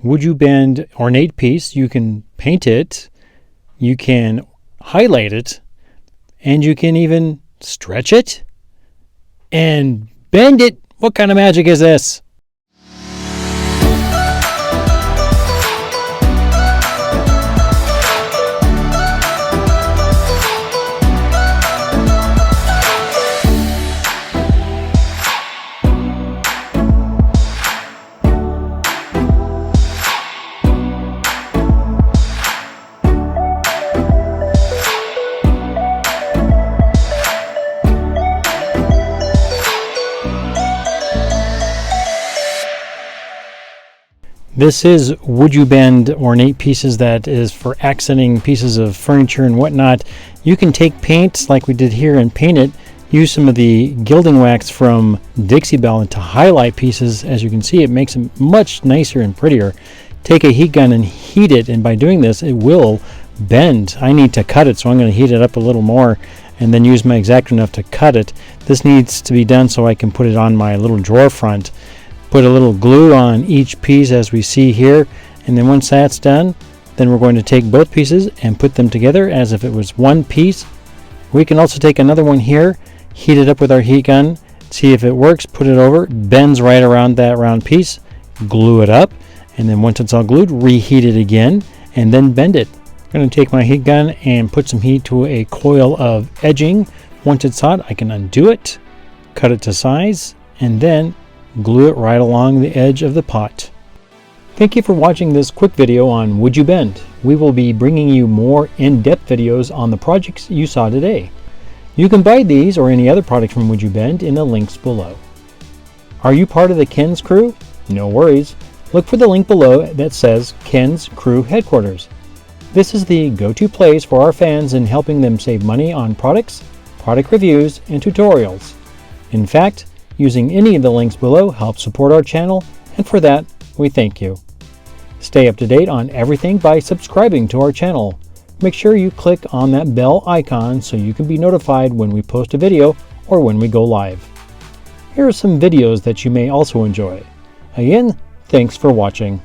WoodUBend ornate piece. You can paint it, you can highlight it, and you can even stretch it and bend it. What kind of magic is this? This is WoodUBend ornate pieces that is for accenting pieces of furniture and whatnot. You can take paints like we did here and paint it. Use some of the gilding wax from BELLE to highlight pieces. As you can see, it makes them much nicer and prettier. Take a heat gun and heat it, and by doing this, it will bend. I need to cut it, so I'm going to heat it up a little more and then use my X-Acto knife to cut it. This needs to be done so I can put it on my little drawer front. Put a little glue on each piece as we see here, and then once that's done, then we're going to take both pieces and put them together as if it was one piece. We can also take another one here, heat it up with our heat gun, see if it works, put it over, bends right around that round piece, glue it up, and then once it's all glued, reheat it again, and then bend it. I'm going to take my heat gun and put some heat to a coil of edging. Once it's hot, I can undo it, cut it to size, and then glue it right along the edge of the pot. Thank you for watching this quick video on WoodUBend. We will be bringing you more in-depth videos on the projects you saw today. You can buy these or any other product from WoodUBend in the links below. Are you part of the Ken's crew? No worries. Look for the link below that says Ken's Crew Headquarters. This is the go-to place for our fans in helping them save money on products, product reviews, and tutorials. In fact, using any of the links below helps support our channel, and for that, we thank you. Stay up to date on everything by subscribing to our channel. Make sure you click on that bell icon so you can be notified when we post a video or when we go live. Here are some videos that you may also enjoy. Again, thanks for watching.